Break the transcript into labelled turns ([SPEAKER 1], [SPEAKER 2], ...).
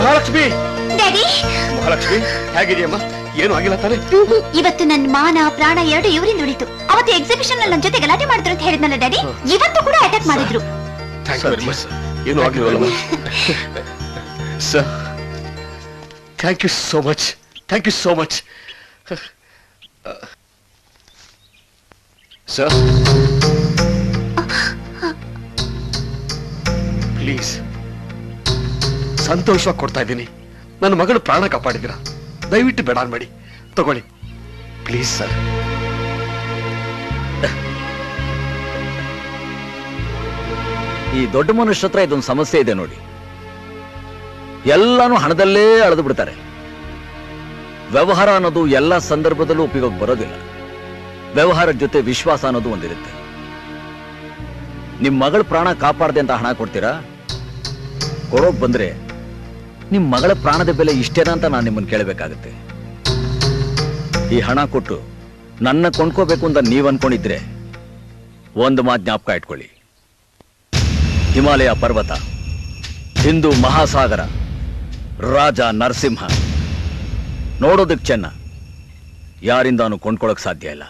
[SPEAKER 1] Mahalakshmi
[SPEAKER 2] daddy,
[SPEAKER 1] Mahalakshmi ಹೇಗಿದೆಯಮ್ಮ? ಏನು ಆಗಿಲ್ಲ ತಾನೆ?
[SPEAKER 2] ಇವತ್ತು ನನ್ನ ಮಾನ ಪ್ರಾಣ ಎರಡು ಇವರಿಂದ ಉಳಿತು. ಅವತ್ತು ಎಕ್ಸಿಬಿಷನ್ ನನ್ನ ಜೊತೆ ಗಲಾಟೆ ಮಾಡ್ತಾರೆ ಅಂತ ಹೇಳಿದ್ನಲ್ಲ ಡ್ಯಾಡಿ, ಇವತ್ತು ಕೂಡ ಅಟ್ಯಾಕ್ ಮಾಡಿದ್ರು.
[SPEAKER 1] ಏನು ಆಗಿಲ್ವಲ್ಲ sir? Thank you so much, thank you so much sir. Please, ಸಂತೋಷವಾಗಿ ಕೊಡ್ತಾ ಇದ್ದೀನಿ. ನನ್ನ ಮಗಳು ಪ್ರಾಣ ಕಾಪಾಡಿದ್ದೀರಾ, ದಯವಿಟ್ಟು ಬೇಡ ಅನ್ಬೇಡಿ, ತಗೊಳ್ಳಿ ಪ್ಲೀಸ್ ಸರ್.
[SPEAKER 3] ಈ ದೊಡ್ಡ ಮನುಷ್ಯ ಹತ್ರ ಇದೊಂದು ಸಮಸ್ಯೆ ಇದೆ ನೋಡಿ, ಎಲ್ಲಾನು ಹಣದಲ್ಲೇ ಅಳೆದು ಬಿಡ್ತಾರೆ. ವ್ಯವಹಾರ ಅನ್ನೋದು ಎಲ್ಲ ಸಂದರ್ಭದಲ್ಲೂ ಉಪಯೋಗ ಬರೋದಿಲ್ಲ. ವ್ಯವಹಾರದ ಜೊತೆ ವಿಶ್ವಾಸ ಅನ್ನೋದು ಒಂದಿರುತ್ತೆ. ನಿಮ್ ಮಗಳ ಪ್ರಾಣ ಕಾಪಾಡದೆ ಅಂತ ಹಣ ಕೊಡ್ತೀರಾ? ಕೊಡೋಕ್ ಬಂದ್ರೆ ನಿಮ್ ಮಗಳ ಪ್ರಾಣದ ಬೆಲೆ ಇಷ್ಟೇನಾ ಅಂತ ನಾನು ನಿಮ್ಮನ್ನು ಕೇಳಬೇಕಾಗತ್ತೆ. ಈ ಹಣ ಕೊಟ್ಟು ನನ್ನ ಕೊಂಡ್ಕೋಬೇಕು ಅಂತ ನೀವ್ ಅನ್ಕೊಂಡಿದ್ರೆ ಒಂದು ಮಾತು ಜ್ಞಾಪಕ ಇಟ್ಕೊಳ್ಳಿ, ಹಿಮಾಲಯ ಪರ್ವತ, ಹಿಂದೂ ಮಹಾಸಾಗರ, ರಾಜ ನರಸಿಂಹ ನೋಡೋದಕ್ಕೆ ಚೆನ್ನ, ಯಾರಿಂದಾನು ಕೊಂಡ್ಕೊಳ್ಳೋಕ್ ಸಾಧ್ಯ ಇಲ್ಲ.